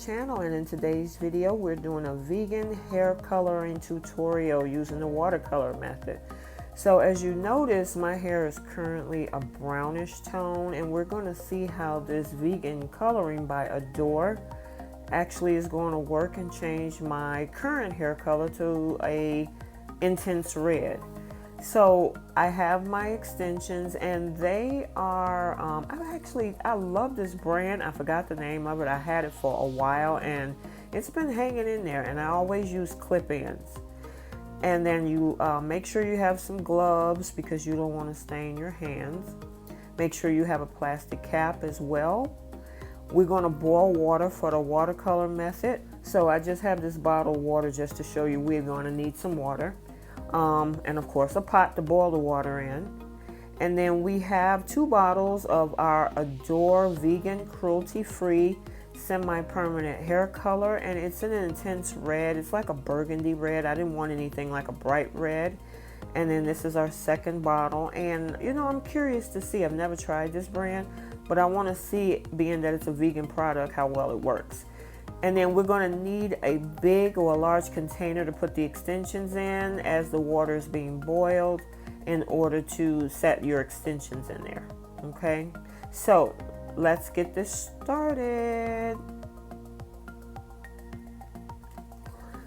channel, and in today's video we're doing a vegan hair coloring tutorial using the watercolor method. So as you notice, my hair is currently a brownish tone, and we're going to see how this vegan coloring by Adore actually is going to work and change my current hair color to a intense red. So I have my extensions, and they are, I love this brand. I forgot the name of it. I had it for a while, and it's been hanging in there, and I always use clip-ins. And then you make sure you have some gloves because you don't want to stain your hands. Make sure you have a plastic cap as well. We're going to boil water for the watercolor method. So I just have this bottle of water just to show you we're going to need some water. And of course a pot to boil the water in. And then we have 2 bottles of our Adore vegan cruelty free semi-permanent hair color, and it's an intense red. It's like a burgundy red. I didn't want anything like a bright red. And then this is our second bottle, and you know, I'm curious to see. I've never tried this brand, but I want to see, being that it's a vegan product, how well it works. And then we're going to need a big or a large container to put the extensions in as the water is being boiled in order to set your extensions in there. Okay, so let's get this started.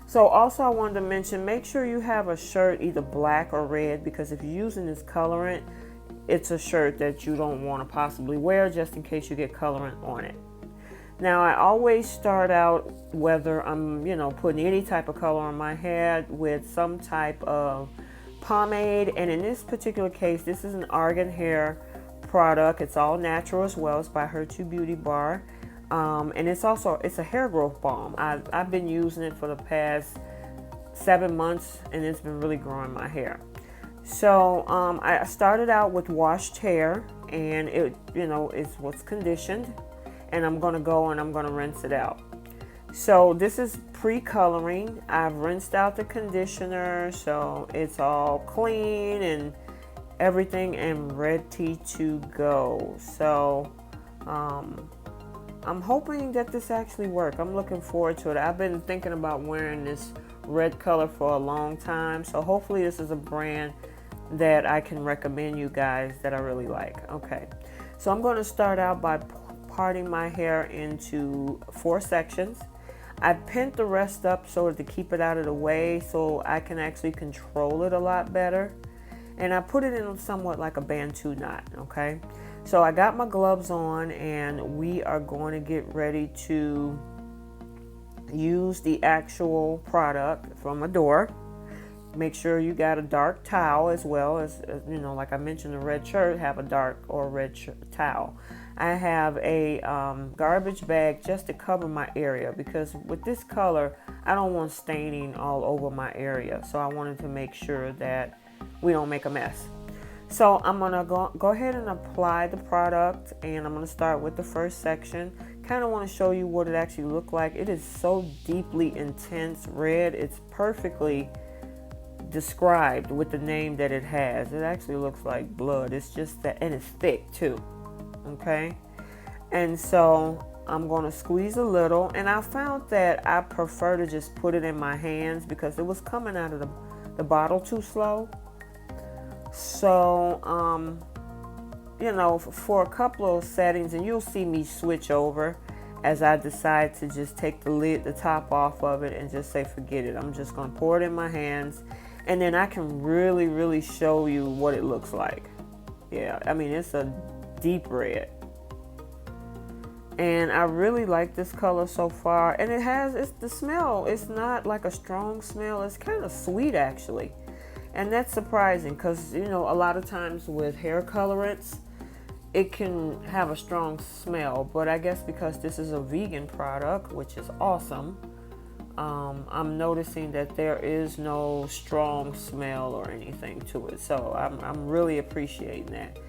So also I wanted to mention, make sure you have a shirt either black or red, because if you're using this colorant, it's a shirt that you don't want to possibly wear just in case you get colorant on it. Now, I always start out, whether I'm, putting any type of color on my head, with some type of pomade. And in this particular case, this is an argan hair product. It's all natural as well. It's by Her Two Beauty Bar. And it's a hair growth balm. I've been using it for the past 7 months, and it's been really growing my hair. So I started out with washed hair, and it, is what's conditioned. And I'm going to go and I'm going to rinse it out. So this is pre-coloring. I've rinsed out the conditioner, so it's all clean and everything and ready to go. So I'm hoping that this actually works. I'm looking forward to it. I've been thinking about wearing this red color for a long time, so hopefully this is a brand that I can recommend you guys that I really like. Okay, so I'm going to start out by parting my hair into 4 sections. I pinned the rest up so to keep it out of the way, so I can actually control it a lot better. And I put it in somewhat like a Bantu knot. Okay, so I got my gloves on, and we are going to get ready to use the actual product from Adore. Make sure you got a dark towel, as well as, like I mentioned, the red shirt, have a dark or red towel. I have a garbage bag just to cover my area, because with this color, I don't want staining all over my area. So I wanted to make sure that we don't make a mess. So I'm going to go ahead and apply the product, and I'm going to start with the first section. Kind of want to show you what it actually looked like. It is so deeply intense red. It's perfectly described with the name that it has. It actually looks like blood. It's just that, and it's thick too. Okay, and so I'm going to squeeze a little, and I found that I prefer to just put it in my hands because it was coming out of the bottle too slow. So for a couple of settings, and you'll see me switch over as I decide to just take the top off of it and just say forget it. I'm just going to pour it in my hands, and then I can really, really show you what it looks like. Yeah, I mean, it's a deep red, and I really like this color so far. And it's the smell. It's not like a strong smell. It's kind of sweet actually, and that's surprising because a lot of times with hair colorants, it can have a strong smell. But I guess because this is a vegan product, which is awesome, I'm noticing that there is no strong smell or anything to it. So I'm really appreciating that.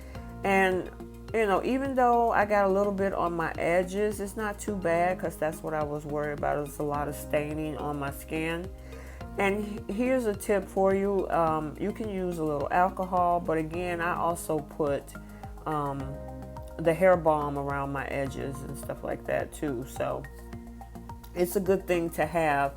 And even though I got a little bit on my edges, it's not too bad, because that's what I was worried about. It's a lot of staining on my skin. And here's a tip for you. You can use a little alcohol, but again, I also put the hair balm around my edges and stuff like that too. So It's a good thing to have,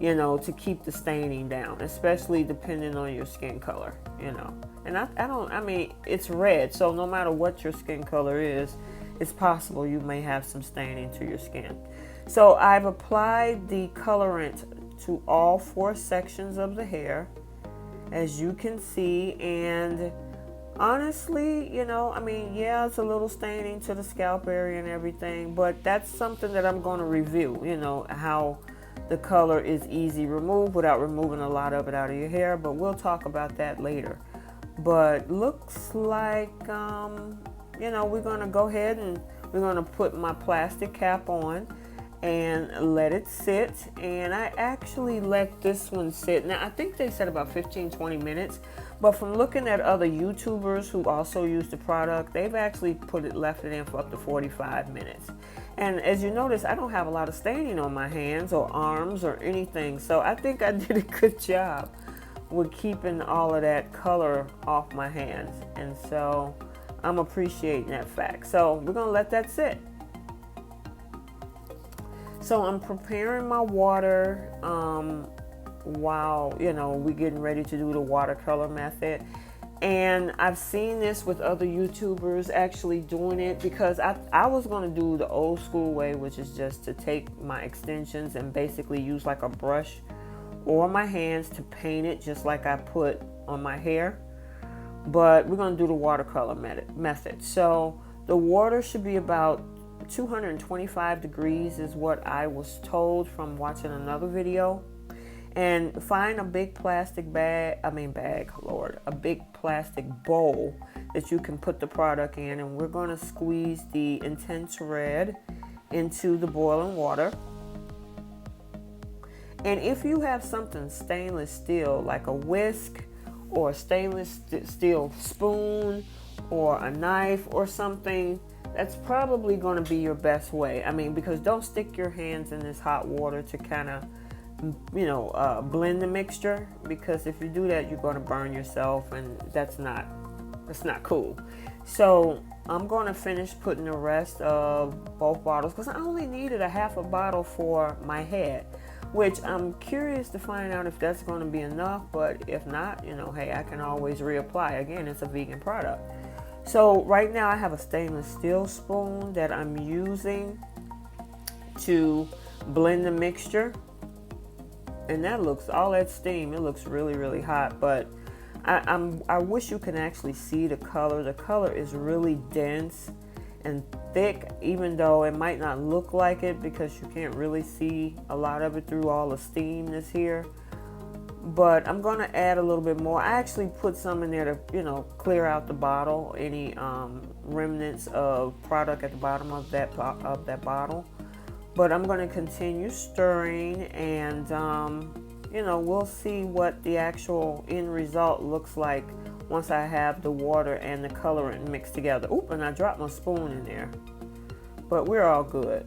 you know, to keep the staining down, especially depending on your skin color, you know. And I mean, it's red, so no matter what your skin color is, it's possible you may have some staining to your skin. So I've applied the colorant to all 4 sections of the hair, as you can see, and honestly, you know, I mean, yeah, it's a little staining to the scalp area and everything, but that's something that I'm going to review, you know, how the color is easy removed without removing a lot of it out of your hair, but we'll talk about that later. But looks like, you know, we're going to go ahead and we're going to put my plastic cap on and let it sit. And I actually let this one sit. Now, I think they said about 15-20 minutes, but from looking at other YouTubers who also use the product, they've actually left it in for up to 45 minutes. And as you notice, I don't have a lot of staining on my hands or arms or anything, so I think I did a good job with keeping all of that color off my hands, and so I'm appreciating that fact. So we're gonna let that sit. So I'm preparing my water while, you know, we're getting ready to do the watercolor method. And I've seen this with other YouTubers actually doing it, because I was going to do the old school way, which is just to take my extensions and basically use like a brush or my hands to paint it just like I put on my hair. But we're going to do the watercolor method. So the water should be about 225 degrees is what I was told from watching another video. And find a big plastic a big plastic bowl that you can put the product in, and we're going to squeeze the intense red into the boiling water. And if you have something stainless steel, like a whisk or a stainless steel spoon or a knife or something, that's probably going to be your best way. I mean, because don't stick your hands in this hot water to kind of, you know, blend the mixture, because if you do that, you're going to burn yourself, and that's not cool. So I'm going to finish putting the rest of both bottles, because I only needed a half a bottle for my head, which I'm curious to find out if that's going to be enough. But if not, you know, hey, I can always reapply. Again, it's a vegan product. So right now I have a stainless steel spoon that I'm using to blend the mixture. And that looks, all that steam, it looks really, really hot. But I wish you can actually see the color. The color is really dense and thick, even though it might not look like it because you can't really see a lot of it through all the steam that's here. But I'm going to add a little bit more. I actually put some in there to, you know, clear out the bottle, any remnants of product at the bottom of that bottle. But I'm going to continue stirring, and you know, we'll see what the actual end result looks like once I have the water and the colorant mixed together. Oop, and I dropped my spoon in there, but we're all good.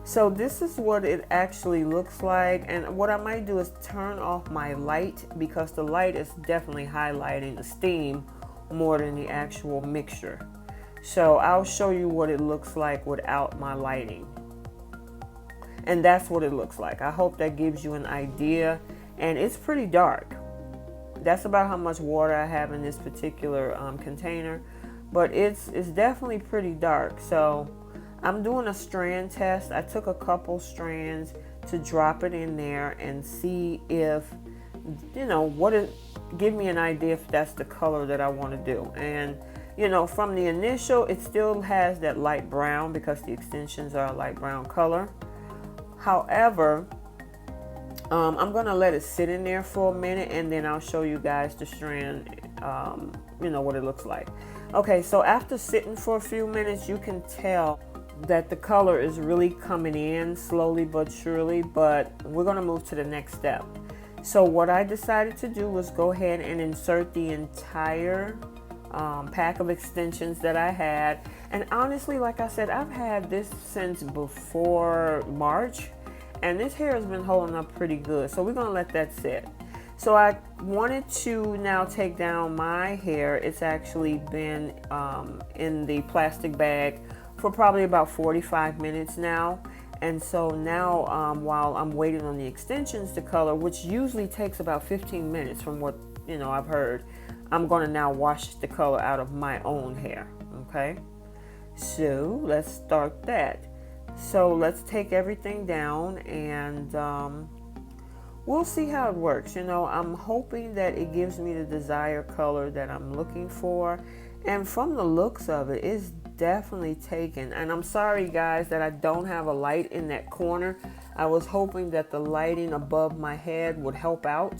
So this is what it actually looks like, and what I might do is turn off my light, because the light is definitely highlighting the steam more than the actual mixture. So I'll show you what it looks like without my lighting. And that's what it looks like. I hope that gives you an idea. And it's pretty dark. That's about how much water I have in this particular container. But it's definitely pretty dark. So I'm doing a strand test. I took a couple strands to drop it in there and see if, you know, give me an idea if that's the color that I want to do. And you know, from the initial, it still has that light brown because the extensions are a light brown color. However, I'm going to let it sit in there for a minute, and then I'll show you guys the strand, you know, what it looks like. Okay, so after sitting for a few minutes, you can tell that the color is really coming in slowly but surely, but we're going to move to the next step. So what I decided to do was go ahead and insert the entire pack of extensions that I had. And honestly, like I said, I've had this since before March, and this hair has been holding up pretty good. So we're gonna let that sit. So I wanted to now take down my hair. It's actually been in the plastic bag for probably about 45 minutes now. And so now while I'm waiting on the extensions to color, which usually takes about 15 minutes from what I've heard, I'm going to now wash the color out of my own hair. Okay, so let's start that. So let's take everything down, and we'll see how it works. I'm hoping that it gives me the desired color that I'm looking for. And from the looks of it, it's definitely taken. And I'm sorry, guys, that I don't have a light in that corner. I was hoping that the lighting above my head would help out.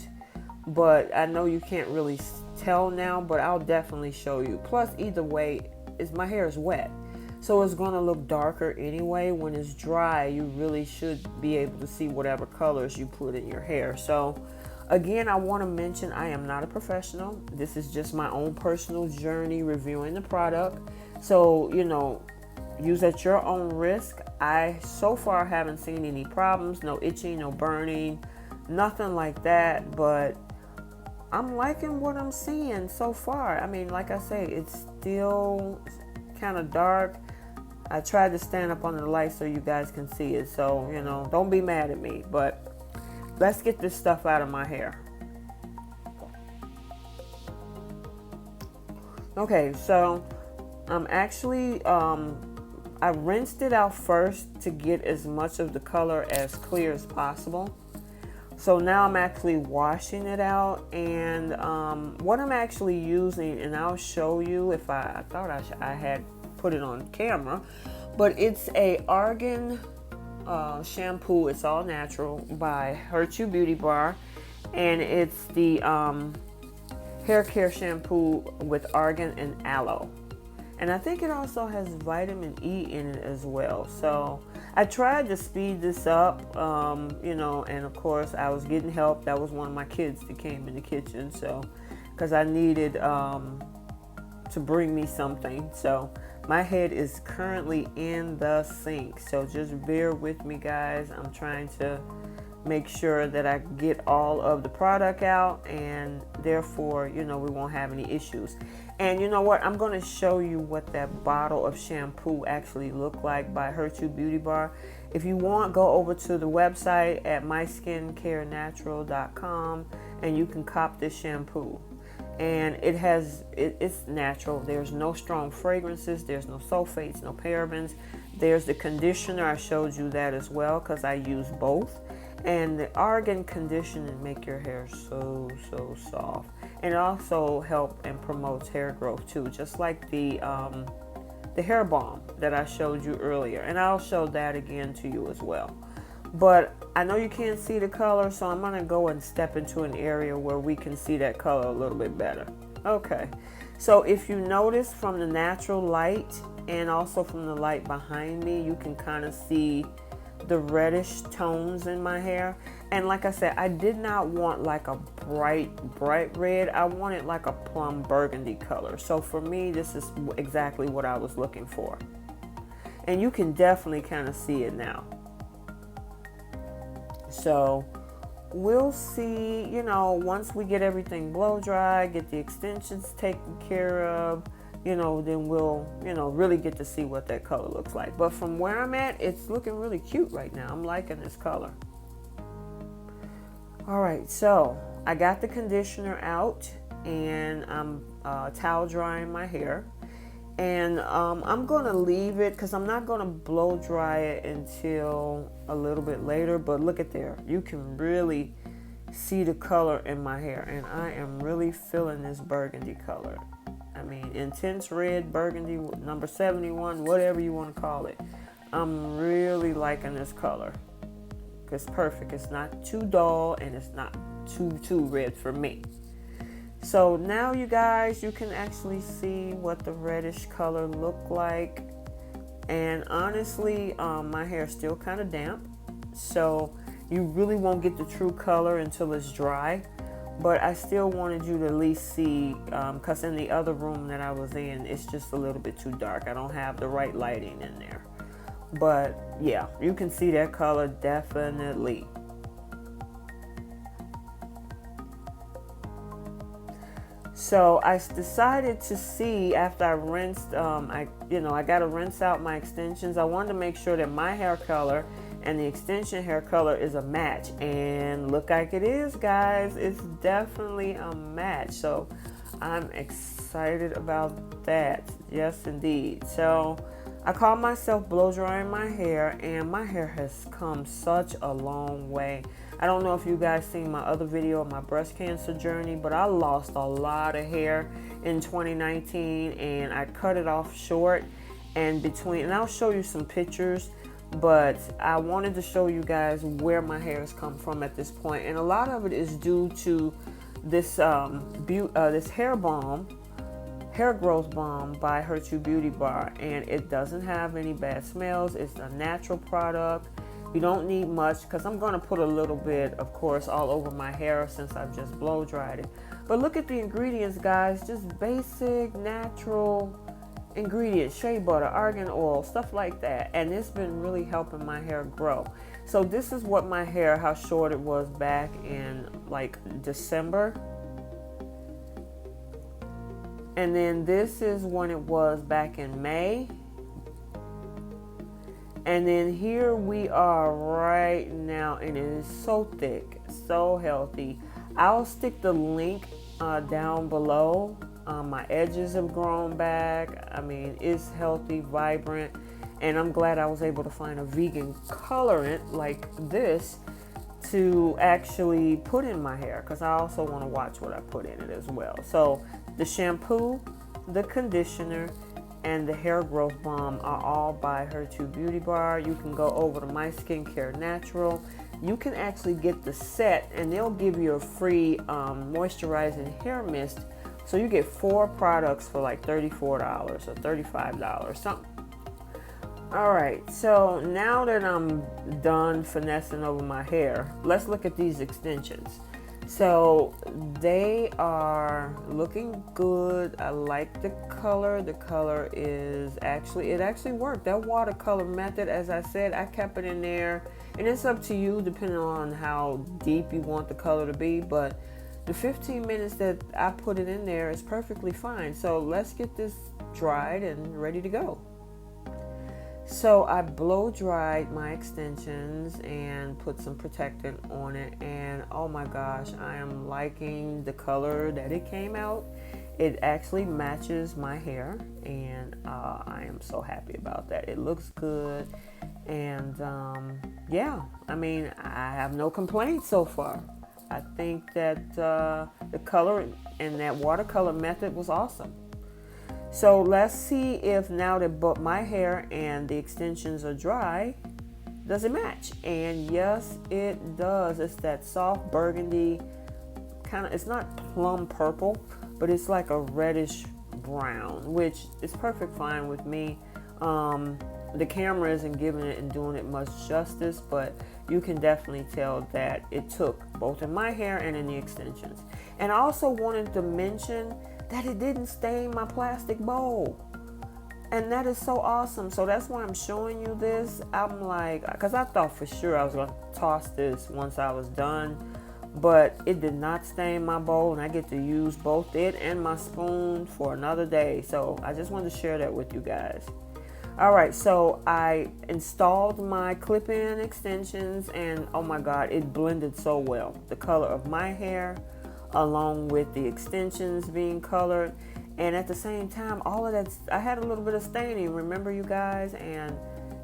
But I know you can't really tell now, but I'll definitely show you. Plus, either way, my hair is wet. So it's going to look darker anyway. When it's dry, you really should be able to see whatever colors you put in your hair. So again, I want to mention I am not a professional. This is just my own personal journey reviewing the product. So, use at your own risk. I so far haven't seen any problems, no itching, no burning, nothing like that. But I'm liking what I'm seeing so far. I mean, like I say, it's still kind of dark. I tried to stand up under the light so you guys can see it. So, don't be mad at me. But let's get this stuff out of my hair. Okay, so I'm actually, I rinsed it out first to get as much of the color as clear as possible. So now I'm actually washing it out, and what I'm actually using, and I'll show you if I thought I had put it on camera, but it's a argan shampoo. It's all natural by Virtue Beauty Bar, and it's the hair care shampoo with argan and aloe, and I think it also has vitamin E in it as well. So I tried to speed this up, and of course I was getting help. That was one of my kids that came in the kitchen, so because I needed to bring me something. So my head is currently in the sink, so just bear with me, guys. I'm trying to make sure that I get all of the product out, and therefore, we won't have any issues. And you know what? I'm going to show you what that bottle of shampoo actually looked like by Virtue Beauty Bar. If you want, go over to the website at myskincarenatural.com, and you can cop this shampoo. And it's natural. There's no strong fragrances. There's no sulfates, no parabens. There's the conditioner. I showed you that as well because I use both. And the argan conditioner make your hair so soft. And it also helps and promotes hair growth too, just like the hair balm that I showed you earlier. And I'll show that again to you as well. But I know you can't see the color, so I'm going to go and step into an area where we can see that color a little bit better. Okay, so if you notice from the natural light and also from the light behind me, you can kind of see the reddish tones in my hair. And like I said, I did not want like a bright red. I wanted like a plum burgundy color. So for me, this is exactly what I was looking for. And you can definitely kind of see it now. So we'll see, once we get everything blow dry, get the extensions taken care of, then we'll, really get to see what that color looks like. But from where I'm at, it's looking really cute right now. I'm liking this color. All right, so I got the conditioner out, and I'm towel drying my hair. And I'm going to leave it because I'm not going to blow dry it until a little bit later. But look at there. You can really see the color in my hair. And I am really feeling this burgundy color. I mean, intense red, burgundy, number 71, whatever you want to call it. I'm really liking this color. It's perfect. It's not too dull, and it's not too red for me. So now you guys, you can actually see what the reddish color looked like. And honestly, my hair is still kind of damp. So you really won't get the true color until it's dry. But I still wanted you to at least see, because in the other room that I was in, it's just a little bit too dark. I don't have the right lighting in there. But yeah, you can see that color definitely. So I decided to see, after I rinsed, I got to rinse out my extensions. I wanted to make sure that my hair color and the extension hair color is a match, and look like it is, guys. It's definitely a match, so I'm excited about that. Yes, indeed. So I call myself blow drying my hair, and my hair has come such a long way. I don't know if you guys seen my other video of my breast cancer journey, but I lost a lot of hair in 2019, and I cut it off short. And I'll show you some pictures, but I wanted to show you guys where my hair has come from at this point. And a lot of it is due to this this hair growth balm by Her True Beauty Bar, and it doesn't have any bad smells. It's a natural product. You don't need much, because I'm going to put a little bit, of course, all over my hair since I've just blow dried it. But look at the ingredients, guys. Just basic natural ingredients: shea butter, argan oil, stuff like that. And it's been really helping my hair grow. So this is what my hair, how short it was back in like December. And then this is when it was back in May. And then here we are right now, and it is so thick, so healthy. I'll stick the link down below. My edges have grown back. I mean, it's healthy, vibrant, and I'm glad I was able to find a vegan colorant like this to actually put in my hair, because I also want to watch what I put in it as well. So the shampoo, the conditioner, and the hair growth balm are all by Her True Beauty Bar. You can go over to My Skincare Natural. You can actually get the set, and they'll give you a free moisturizing hair mist. So you get 4 products for like $34 or $35, something. All right, so now that I'm done finessing over my hair, let's look at these extensions. So they are looking good. I like the color. The color is it actually worked. That watercolor method, as I said, I kept it in there, and it's up to you depending on how deep you want the color to be, but the 15 minutes that I put it in there is perfectly fine. So let's get this dried and ready to go. So I blow dried my extensions and put some protectant on it, and oh my gosh, I am liking the color that it came out. It actually matches my hair, and I am so happy about that. It looks good, and yeah, I mean, I have no complaints so far. I think that the color and that watercolor method was awesome. So let's see if now that both my hair and the extensions are dry, does it match? And yes, it does. It's that soft burgundy kind of, it's not plum purple, but it's like a reddish brown, which is perfect fine with me. The camera isn't giving it and doing it much justice, but you can definitely tell that it took both in my hair and in the extensions. And I also wanted to mention that it didn't stain my plastic bowl, and that is so awesome. So that's why I'm showing you this. I'm like, because I thought for sure I was going to toss this once I was done, but it did not stain my bowl, and I get to use both it and my spoon for another day. So I just wanted to share that with you guys. All right, so I installed my clip-in extensions, and oh my God, it blended so well. The color of my hair along with the extensions being colored, and at the same time, all of that, I had a little bit of staining, remember you guys, and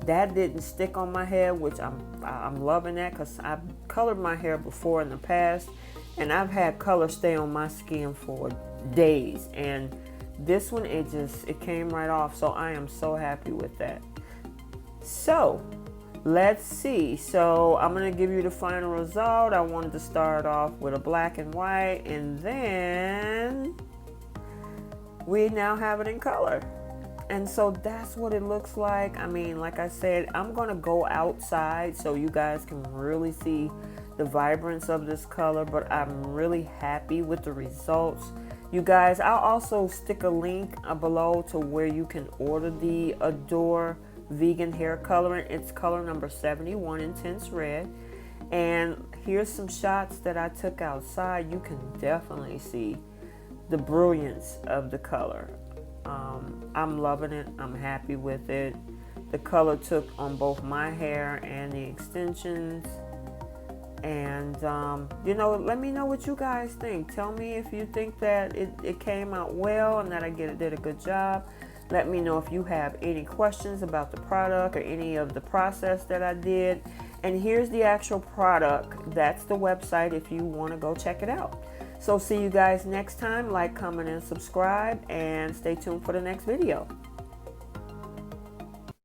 that didn't stick on my head, which I'm loving that, because I've colored my hair before in the past, and I've had color stay on my skin for days, and this one, it came right off. So I am so happy with that. So let's see. So I'm going to give you the final result. I wanted to start off with a black and white, and then we now have it in color. And so that's what it looks like. I mean, like I said, I'm going to go outside so you guys can really see the vibrance of this color, but I'm really happy with the results. You guys, I'll also stick a link below to where you can order the Adore vegan hair colorant. It's color number 71, Intense Red. And here's some shots that I took outside. You can definitely see the brilliance of the color. I'm loving it. I'm happy with it. the color took on both my hair and the extensions. And you know, let me know what you guys think. Tell me if you think that it came out well and that I did a good job. Let me know if you have any questions about the product or any of the process that I did. And here's the actual product. That's the website if you want to go check it out. So see you guys next time. Like, comment, and subscribe, and stay tuned for the next video.